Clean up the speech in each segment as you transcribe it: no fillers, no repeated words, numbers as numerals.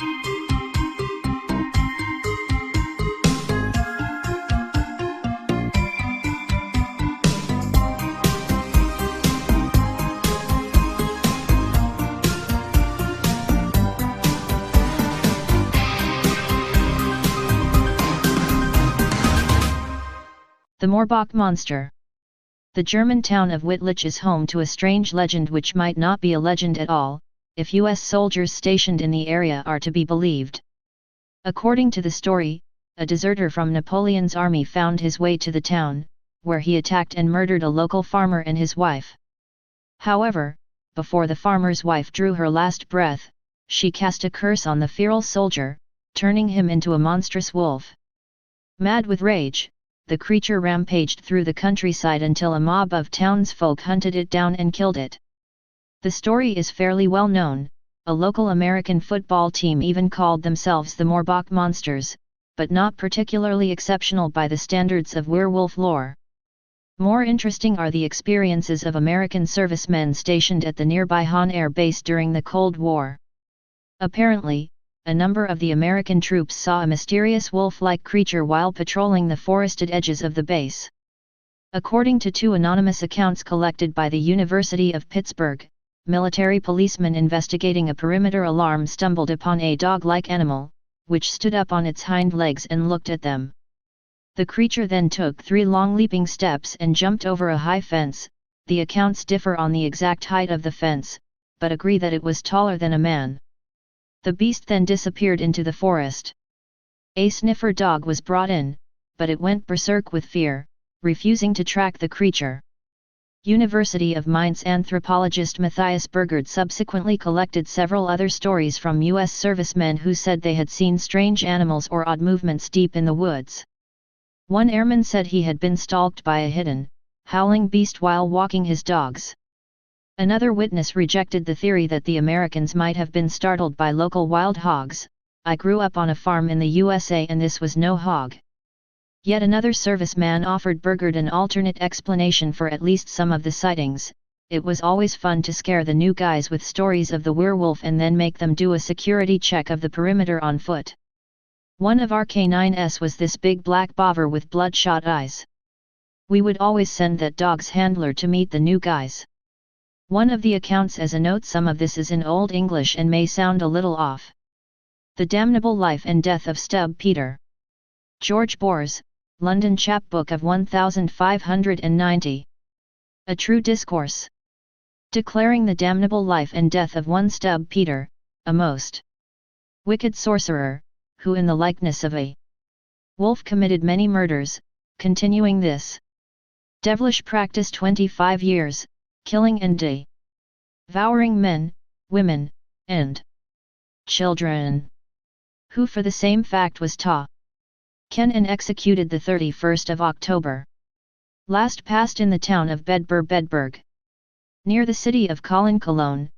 The Morbach Monster. The German town of Wittlich is home to a strange legend which might not be a legend at all, if US soldiers stationed in the area are to be believed. According to the story, a deserter from Napoleon's army found his way to the town, where he attacked and murdered a local farmer and his wife. However, before the farmer's wife drew her last breath, she cast a curse on the feral soldier, turning him into a monstrous wolf. Mad with rage, the creature rampaged through the countryside until a mob of townsfolk hunted it down and killed it. The story is fairly well known. A local American football team even called themselves the Morbach Monsters, but not particularly exceptional by the standards of werewolf lore. More interesting are the experiences of American servicemen stationed at the nearby Hahn Air Base during the Cold War. Apparently, a number of the American troops saw a mysterious wolf-like creature while patrolling the forested edges of the base. According to two anonymous accounts collected by the University of Pittsburgh, military policemen investigating a perimeter alarm stumbled upon a dog-like animal, which stood up on its hind legs and looked at them. The creature then took 3 long leaping steps and jumped over a high fence. The accounts differ on the exact height of the fence, but agree that it was taller than a man. The beast then disappeared into the forest. A sniffer dog was brought in, but it went berserk with fear, refusing to track the creature. University of Mainz anthropologist Matthias Burgard subsequently collected several other stories from U.S. servicemen who said they had seen strange animals or odd movements deep in the woods. One airman said he had been stalked by a hidden, howling beast while walking his dogs. Another witness rejected the theory that the Americans might have been startled by local wild hogs. "I grew up on a farm in the USA and this was no hog." Yet another serviceman offered Burgard an alternate explanation for at least some of the sightings. "It was always fun to scare the new guys with stories of the werewolf and then make them do a security check of the perimeter on foot. One of our K9s was this big black bover with bloodshot eyes. We would always send that dog's handler to meet the new guys." One of the accounts as a note, some of this is in Old English and may sound a little off. The Damnable Life and Death of Stubbe Peter. George Boers, London Chapbook of 1590. A True Discourse. Declaring the damnable life and death of one Stubbe Peter, a most wicked sorcerer, who in the likeness of a wolf committed many murders, continuing this devilish practice 25 years, killing and devouring men, women, and children. Who for the same fact was taken and executed the 31st of October. Last passed in the town of Bedburg, near the city of Cologne,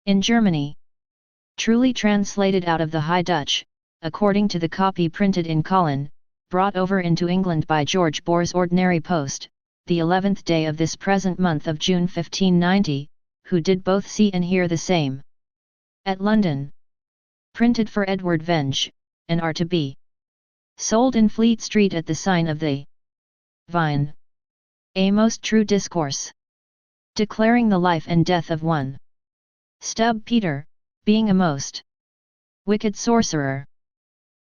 in Germany. Truly translated out of the High Dutch, according to the copy printed in Cologne, brought over into England by George Boers' ordinary post, the 11th day of this present month of June 1590, who did both see and hear the same. At London. Printed for Edward Venge, and are to be sold in Fleet Street at the sign of the Vine. A most true discourse. Declaring the life and death of one Stubbe Peter, being a most wicked sorcerer.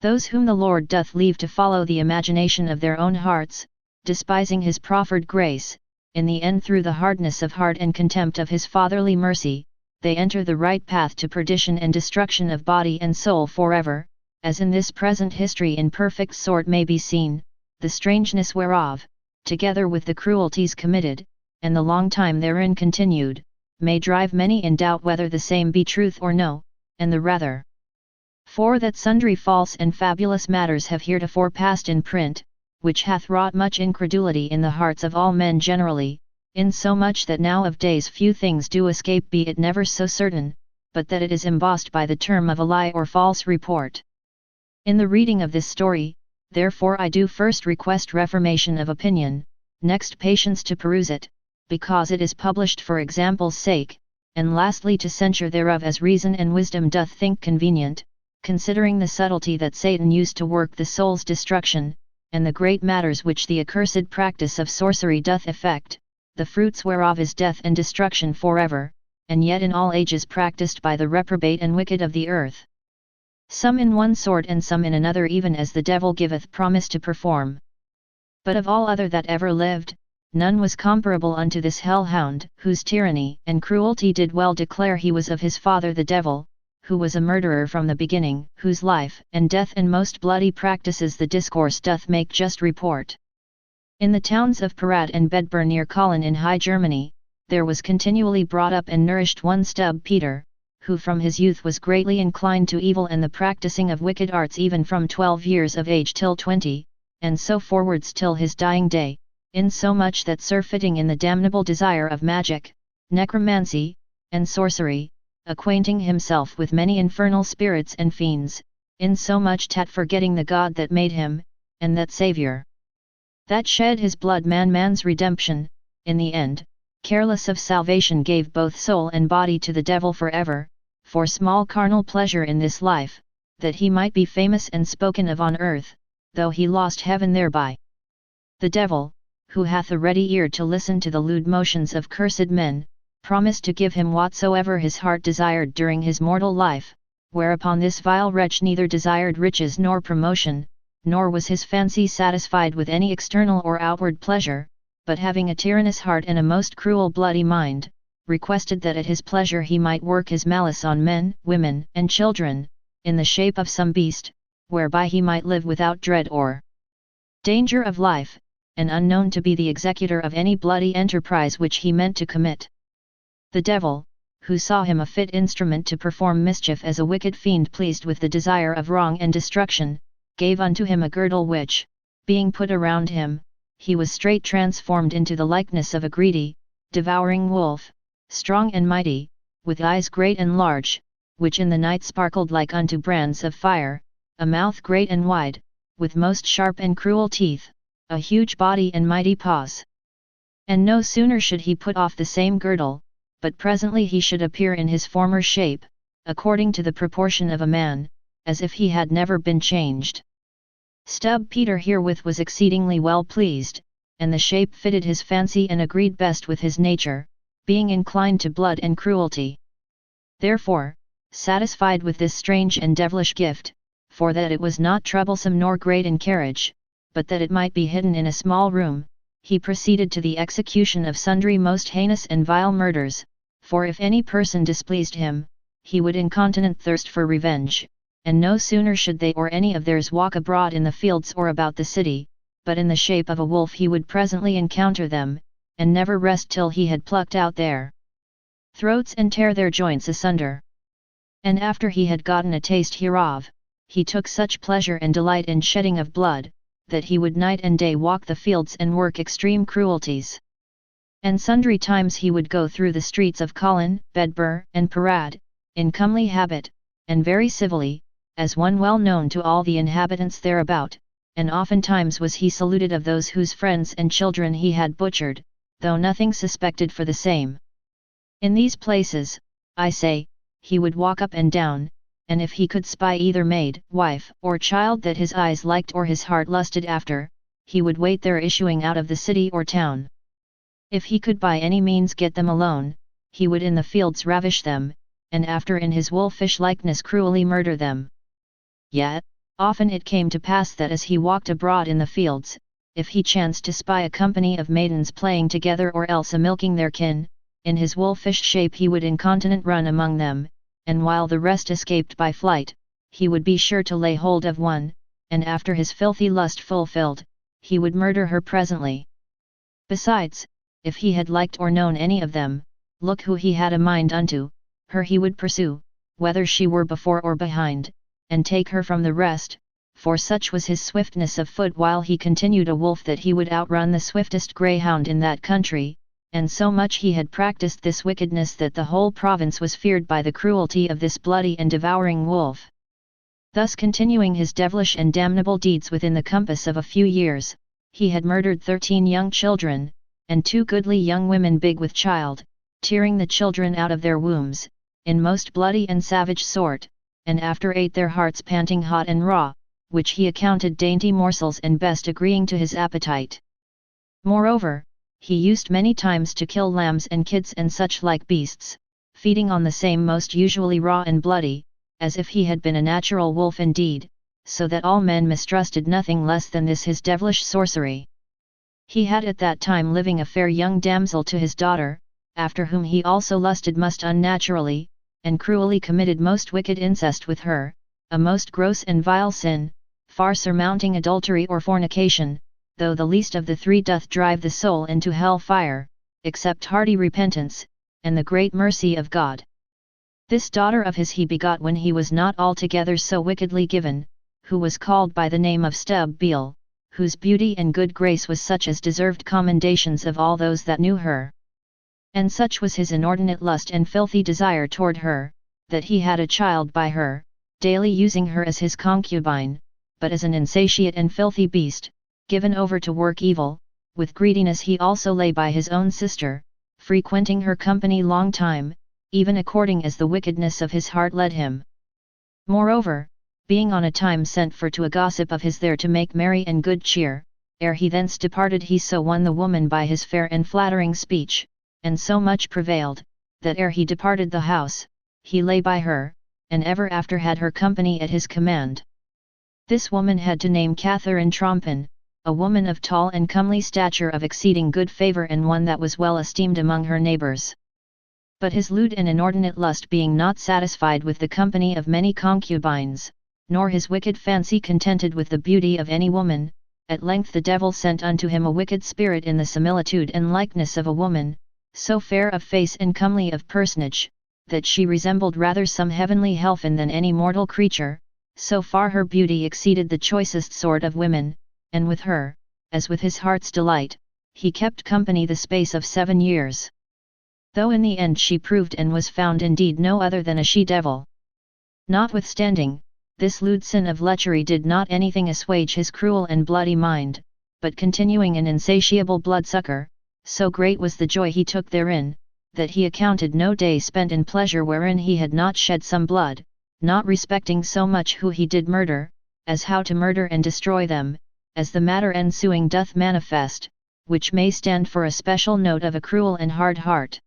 Those whom the Lord doth leave to follow the imagination of their own hearts, despising his proffered grace, in the end through the hardness of heart and contempt of his fatherly mercy, they enter the right path to perdition and destruction of body and soul forever, as in this present history in perfect sort may be seen, the strangeness whereof, together with the cruelties committed, and the long time therein continued, may drive many in doubt whether the same be truth or no, and the rather. For that sundry false and fabulous matters have heretofore passed in print, which hath wrought much incredulity in the hearts of all men generally, insomuch that now of days few things do escape, be it never so certain, but that it is embossed by the term of a lie or false report. In the reading of this story, therefore I do first request reformation of opinion, next patience to peruse it, because it is published for example's sake, and lastly to censure thereof as reason and wisdom doth think convenient, considering the subtlety that Satan used to work the soul's destruction, and the great matters which the accursed practice of sorcery doth effect, the fruits whereof is death and destruction forever, and yet in all ages practiced by the reprobate and wicked of the earth. Some in one sort and some in another, even as the devil giveth promise to perform. But of all other that ever lived, none was comparable unto this hell-hound, whose tyranny and cruelty did well declare he was of his father the devil, who was a murderer from the beginning, whose life and death and most bloody practices the discourse doth make just report. In the towns of Parad and Bedburg near Kolin in High Germany, there was continually brought up and nourished one Stubbe Peter, who from his youth was greatly inclined to evil and the practicing of wicked arts even from 12 years of age till 20, and so forwards till his dying day, insomuch that surfeiting in the damnable desire of magic, necromancy, and sorcery, acquainting himself with many infernal spirits and fiends, insomuch that forgetting the God that made him, and that Saviour that shed his blood man's redemption, in the end, careless of salvation gave both soul and body to the devil forever, for small carnal pleasure in this life, that he might be famous and spoken of on earth, though he lost heaven thereby. The devil, who hath a ready ear to listen to the lewd motions of cursed men, promised to give him whatsoever his heart desired during his mortal life, whereupon this vile wretch neither desired riches nor promotion, nor was his fancy satisfied with any external or outward pleasure, but having a tyrannous heart and a most cruel bloody mind, requested that at his pleasure he might work his malice on men, women, and children, in the shape of some beast, whereby he might live without dread or danger of life, and unknown to be the executor of any bloody enterprise which he meant to commit. The devil, who saw him a fit instrument to perform mischief as a wicked fiend pleased with the desire of wrong and destruction, gave unto him a girdle which, being put around him, he was straight transformed into the likeness of a greedy, devouring wolf, strong and mighty, with eyes great and large, which in the night sparkled like unto brands of fire, a mouth great and wide, with most sharp and cruel teeth, a huge body and mighty paws. And no sooner should he put off the same girdle, but presently he should appear in his former shape, according to the proportion of a man, as if he had never been changed. Stubbe Peter herewith was exceedingly well pleased, and the shape fitted his fancy and agreed best with his nature, being inclined to blood and cruelty. Therefore, satisfied with this strange and devilish gift, for that it was not troublesome nor great in carriage, but that it might be hidden in a small room, he proceeded to the execution of sundry most heinous and vile murders, for if any person displeased him, he would incontinent thirst for revenge, and no sooner should they or any of theirs walk abroad in the fields or about the city, but in the shape of a wolf he would presently encounter them, and never rest till he had plucked out their throats and tear their joints asunder. And after he had gotten a taste hereof, he took such pleasure and delight in shedding of blood, that he would night and day walk the fields and work extreme cruelties. And sundry times he would go through the streets of Kolin, Bedburg, and Parad, in comely habit, and very civilly, as one well known to all the inhabitants thereabout, and oftentimes was he saluted of those whose friends and children he had butchered, though nothing suspected for the same. In these places, I say, he would walk up and down, and if he could spy either maid, wife, or child that his eyes liked or his heart lusted after, he would wait their issuing out of the city or town. If he could by any means get them alone, he would in the fields ravish them, and after in his wolfish likeness cruelly murder them. Yet, often it came to pass that as he walked abroad in the fields, if he chanced to spy a company of maidens playing together or else a milking their kin, in his wolfish shape he would incontinent run among them, and while the rest escaped by flight, he would be sure to lay hold of one, and after his filthy lust fulfilled, he would murder her presently. Besides, if he had liked or known any of them, look who he had a mind unto, her he would pursue, whether she were before or behind, and take her from the rest, for such was his swiftness of foot while he continued a wolf that he would outrun the swiftest greyhound in that country, and so much he had practiced this wickedness that the whole province was feared by the cruelty of this bloody and devouring wolf. Thus continuing his devilish and damnable deeds within the compass of a few years, he had murdered 13 young children, and 2 goodly young women big with child, tearing the children out of their wombs, in most bloody and savage sort, and after ate their hearts panting hot and raw, which he accounted dainty morsels and best agreeing to his appetite. Moreover, he used many times to kill lambs and kids and such like beasts, feeding on the same most usually raw and bloody, as if he had been a natural wolf indeed, so that all men mistrusted nothing less than this his devilish sorcery. He had at that time living a fair young damsel to his daughter, after whom he also lusted most unnaturally, and cruelly committed most wicked incest with her, a most gross and vile sin, far surmounting adultery or fornication, though the least of the three doth drive the soul into hell fire, except hearty repentance, and the great mercy of God. This daughter of his he begot when he was not altogether so wickedly given, who was called by the name of Stubbe Peter, whose beauty and good grace was such as deserved commendations of all those that knew her. And such was his inordinate lust and filthy desire toward her, that he had a child by her, daily using her as his concubine, but as an insatiate and filthy beast, given over to work evil, with greediness he also lay by his own sister, frequenting her company long time, even according as the wickedness of his heart led him. Moreover, being on a time sent for to a gossip of his there to make merry and good cheer, ere he thence departed he so won the woman by his fair and flattering speech, and so much prevailed, that ere he departed the house, he lay by her, and ever after had her company at his command. This woman had to name Catherine Trompin, a woman of tall and comely stature of exceeding good favour and one that was well esteemed among her neighbours. But his lewd and inordinate lust being not satisfied with the company of many concubines, nor his wicked fancy contented with the beauty of any woman, at length the devil sent unto him a wicked spirit in the similitude and likeness of a woman, so fair of face and comely of personage, that she resembled rather some heavenly helphin than any mortal creature, so far her beauty exceeded the choicest sort of women, and with her, as with his heart's delight, he kept company the space of 7 years. Though in the end she proved and was found indeed no other than a she-devil. Notwithstanding, this lewd sin of lechery did not anything assuage his cruel and bloody mind, but continuing an insatiable bloodsucker, so great was the joy he took therein, that he accounted no day spent in pleasure wherein he had not shed some blood, not respecting so much who he did murder, as how to murder and destroy them, as the matter ensuing doth manifest, which may stand for a special note of a cruel and hard heart.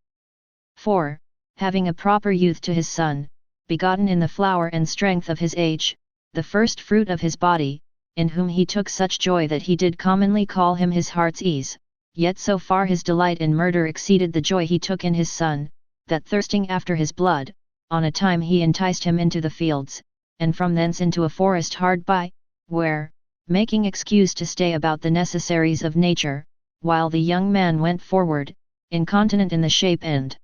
For, having a proper youth to his son, begotten in the flower and strength of his age, the first fruit of his body, in whom he took such joy that he did commonly call him his heart's ease, yet so far his delight in murder exceeded the joy he took in his son, that thirsting after his blood, on a time he enticed him into the fields, and from thence into a forest hard by, where, making excuse to stay about the necessaries of nature, while the young man went forward, incontinent in the shape and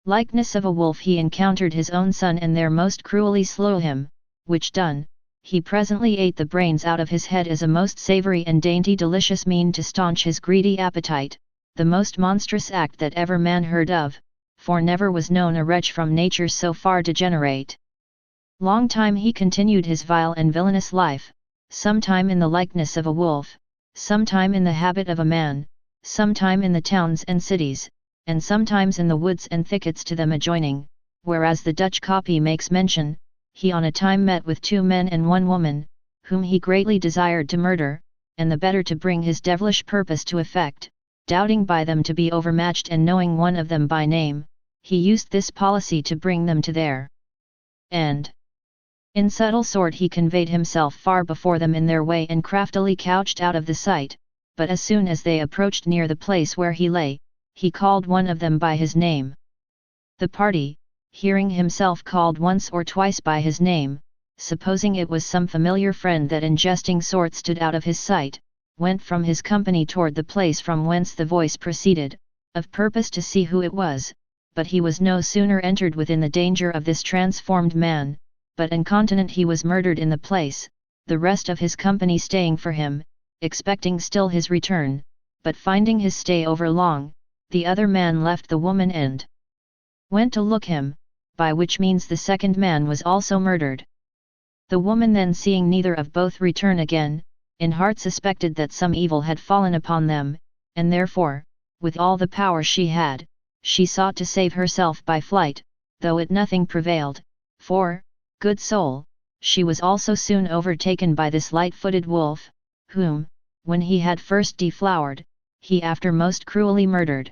likeness of a wolf he encountered his own son and there most cruelly slew him, which done, he presently ate the brains out of his head as a most savoury and dainty delicious mean to staunch his greedy appetite, the most monstrous act that ever man heard of, for never was known a wretch from nature so far degenerate. Long time he continued his vile and villainous life, sometime in the likeness of a wolf, sometime in the habit of a man, sometime in the towns and cities, and sometimes in the woods and thickets to them adjoining, whereas the Dutch copy makes mention, he on a time met with 2 men and 1 woman, whom he greatly desired to murder, and the better to bring his devilish purpose to effect, doubting by them to be overmatched and knowing one of them by name, he used this policy to bring them to their end. In subtle sort he conveyed himself far before them in their way and craftily couched out of the sight, but as soon as they approached near the place where he lay, he called one of them by his name. The party, hearing himself called once or twice by his name, supposing it was some familiar friend that in jesting sort stood out of his sight, went from his company toward the place from whence the voice proceeded, of purpose to see who it was, but he was no sooner entered within the danger of this transformed man, but incontinent he was murdered in the place, the rest of his company staying for him, expecting still his return, but finding his stay over long, the other man left the woman and went to look him, by which means the second man was also murdered. The woman then seeing neither of both return again, in heart suspected that some evil had fallen upon them, and therefore, with all the power she had, she sought to save herself by flight, though it nothing prevailed, for, good soul, she was also soon overtaken by this light-footed wolf, whom, when he had first deflowered, he after most cruelly murdered.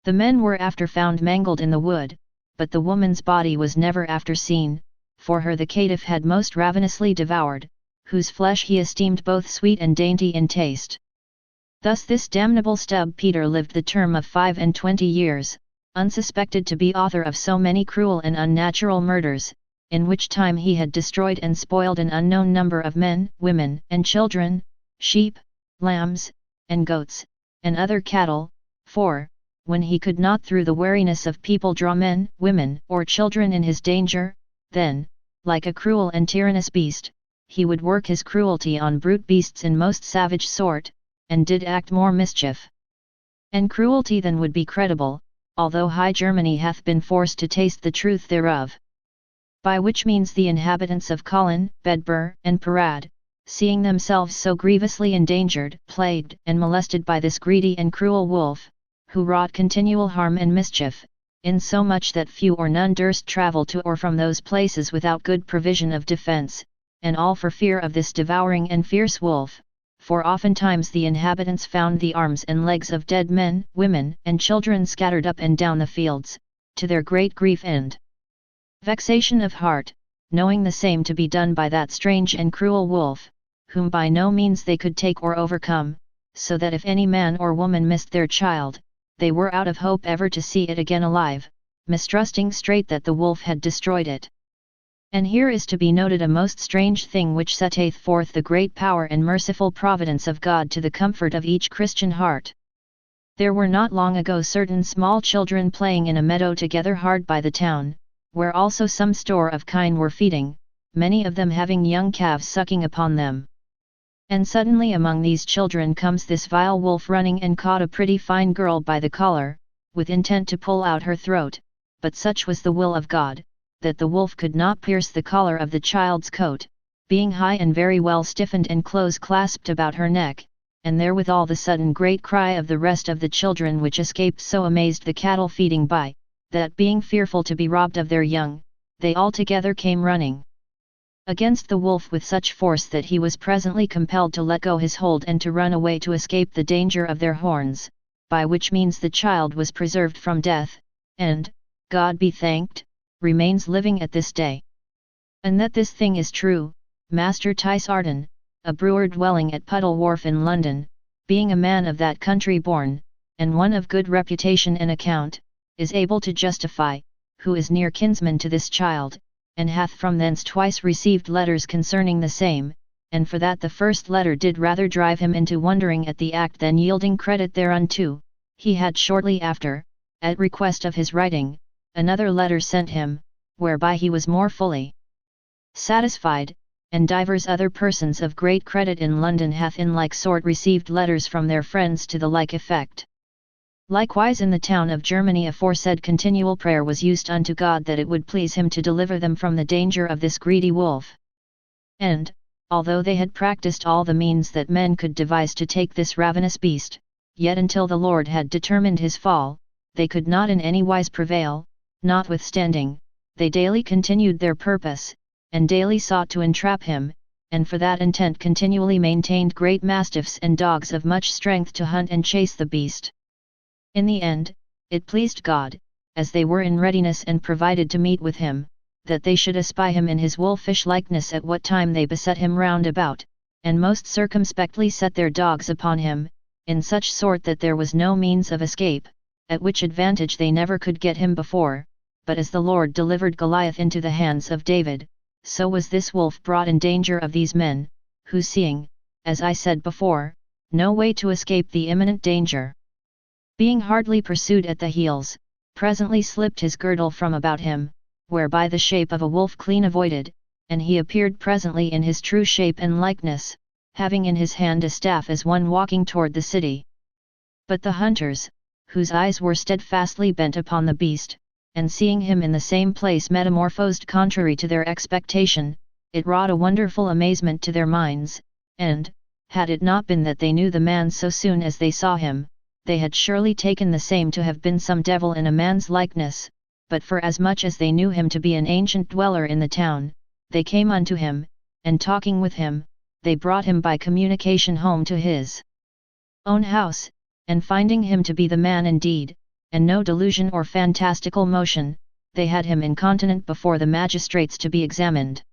The men were after found mangled in the wood, but the woman's body was never after seen, for her the caitiff had most ravenously devoured, whose flesh he esteemed both sweet and dainty in taste. Thus this damnable Stubbe Peter lived the term of 25 years, unsuspected to be author of so many cruel and unnatural murders, in which time he had destroyed and spoiled an unknown number of men, women, and children, sheep, lambs, and goats, and other cattle, for, when he could not through the wariness of people draw men, women, or children in his danger, then, like a cruel and tyrannous beast, he would work his cruelty on brute beasts in most savage sort, and did act more mischief and cruelty than would be credible, although High Germany hath been forced to taste the truth thereof. By which means the inhabitants of Colin, Bedburg, and Parad, seeing themselves so grievously endangered, plagued, and molested by this greedy and cruel wolf, who wrought continual harm and mischief, insomuch that few or none durst travel to or from those places without good provision of defence, and all for fear of this devouring and fierce wolf, for oftentimes the inhabitants found the arms and legs of dead men, women, and children scattered up and down the fields, to their great grief and vexation of heart, knowing the same to be done by that strange and cruel wolf, whom by no means they could take or overcome, so that if any man or woman missed their child, they were out of hope ever to see it again alive, mistrusting straight that the wolf had destroyed it. And here is to be noted a most strange thing which setteth forth the great power and merciful providence of God to the comfort of each Christian heart. There were not long ago certain small children playing in a meadow together hard by the town, where also some store of kine were feeding, many of them having young calves sucking upon them. And suddenly among these children comes this vile wolf running and caught a pretty fine girl by the collar, with intent to pull out her throat, but such was the will of God, that the wolf could not pierce the collar of the child's coat, being high and very well stiffened and close clasped about her neck, and therewithal the sudden great cry of the rest of the children which escaped so amazed the cattle feeding by, that being fearful to be robbed of their young, they all together came running against the wolf with such force that he was presently compelled to let go his hold and to run away to escape the danger of their horns, by which means the child was preserved from death, and, God be thanked, remains living at this day. And that this thing is true, Master Tice Arden, a brewer dwelling at Puddle Wharf in London, being a man of that country born, and one of good reputation and account, is able to justify, who is near kinsman to this child, and hath from thence twice received letters concerning the same, and for that the first letter did rather drive him into wondering at the act than yielding credit thereunto, he had shortly after, at request of his writing, another letter sent him, whereby he was more fully satisfied, and divers other persons of great credit in London hath in like sort received letters from their friends to the like effect. Likewise in the town of Germany aforesaid continual prayer was used unto God that it would please him to deliver them from the danger of this greedy wolf. And, although they had practiced all the means that men could devise to take this ravenous beast, yet until the Lord had determined his fall, they could not in any wise prevail. Notwithstanding, they daily continued their purpose, and daily sought to entrap him, and for that intent continually maintained great mastiffs and dogs of much strength to hunt and chase the beast. In the end, it pleased God, as they were in readiness and provided to meet with him, that they should espy him in his wolfish likeness at what time they beset him round about, and most circumspectly set their dogs upon him, in such sort that there was no means of escape, at which advantage they never could get him before. But as the Lord delivered Goliath into the hands of David, so was this wolf brought in danger of these men, who seeing, as I said before, no way to escape the imminent danger, being hardly pursued at the heels, presently slipped his girdle from about him, whereby the shape of a wolf clean avoided, and he appeared presently in his true shape and likeness, having in his hand a staff as one walking toward the city. But the hunters, whose eyes were steadfastly bent upon the beast, and seeing him in the same place metamorphosed contrary to their expectation, it wrought a wonderful amazement to their minds, and, had it not been that they knew the man so soon as they saw him, they had surely taken the same to have been some devil in a man's likeness, but for as much as they knew him to be an ancient dweller in the town, they came unto him, and talking with him, they brought him by communication home to his own house, and finding him to be the man indeed, and no delusion or fantastical motion, they had him incontinent before the magistrates to be examined.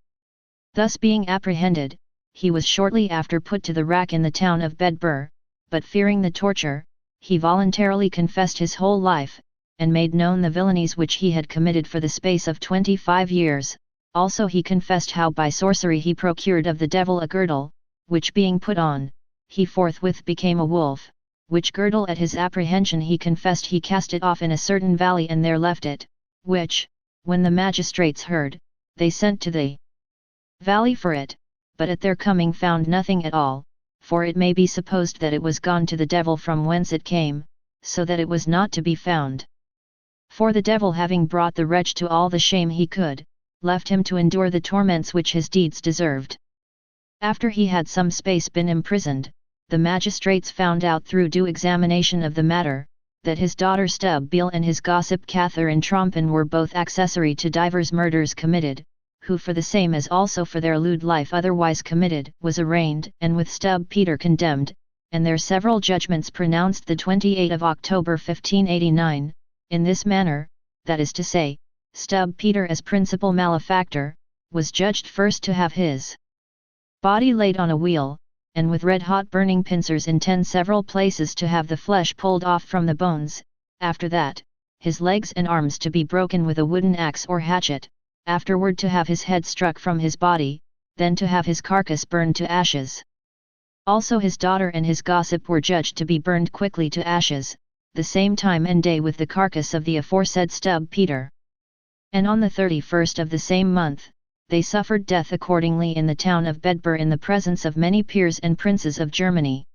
Thus being apprehended, he was shortly after put to the rack in the town of Bedburg, but fearing the torture, he voluntarily confessed his whole life, and made known the villainies which he had committed for the space of 25 years, also he confessed how by sorcery he procured of the devil a girdle, which being put on, he forthwith became a wolf, which girdle at his apprehension he confessed he cast it off in a certain valley and there left it, which, when the magistrates heard, they sent to the valley for it, but at their coming found nothing at all, for it may be supposed that it was gone to the devil from whence it came, so that it was not to be found. For the devil having brought the wretch to all the shame he could, left him to endure the torments which his deeds deserved. After he had some space been imprisoned, the magistrates found out through due examination of the matter, that his daughter Stubbe Peter and his gossip Catherine Trompen were both accessory to divers murders committed, who for the same as also for their lewd life otherwise committed was arraigned and with Stubbe Peter condemned, and their several judgments pronounced the 28th of October 1589, in this manner, that is to say, Stubbe Peter as principal malefactor, was judged first to have his body laid on a wheel, and with red-hot burning pincers in 10 several places to have the flesh pulled off from the bones, after that, his legs and arms to be broken with a wooden axe or hatchet, afterward to have his head struck from his body, then to have his carcass burned to ashes. Also his daughter and his gossip were judged to be burned quickly to ashes, the same time and day with the carcass of the aforesaid Stubbe Peter. And on the 31st of the same month, they suffered death accordingly in the town of Bedburg in the presence of many peers and princes of Germany.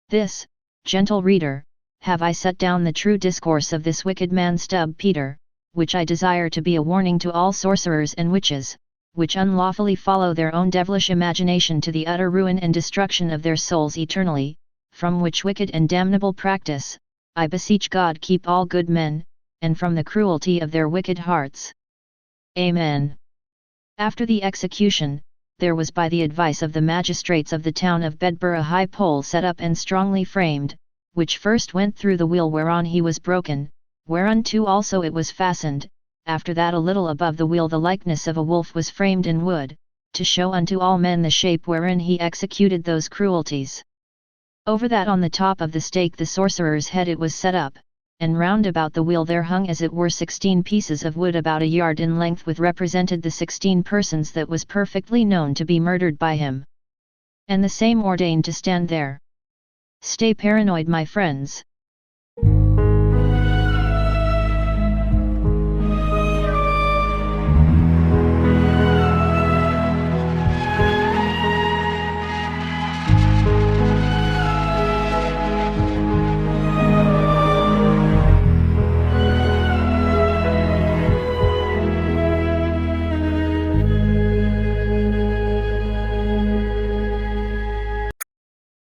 This, gentle reader, have I set down the true discourse of this wicked man Stubbe Peter, which I desire to be a warning to all sorcerers and witches, which unlawfully follow their own devilish imagination to the utter ruin and destruction of their souls eternally, from which wicked and damnable practice, I beseech God keep all good men, and from the cruelty of their wicked hearts. Amen. After the execution, there was by the advice of the magistrates of the town of Bedburg a high pole set up and strongly framed, which first went through the wheel whereon he was broken, whereunto also it was fastened, after that a little above the wheel the likeness of a wolf was framed in wood, to show unto all men the shape wherein he executed those cruelties. Over that on the top of the stake the sorcerer's head it was set up, and round about the wheel there hung as it were 16 pieces of wood about a yard in length with represented the 16 persons that was perfectly known to be murdered by him. And the same ordained to stand there. Stay paranoid my friends.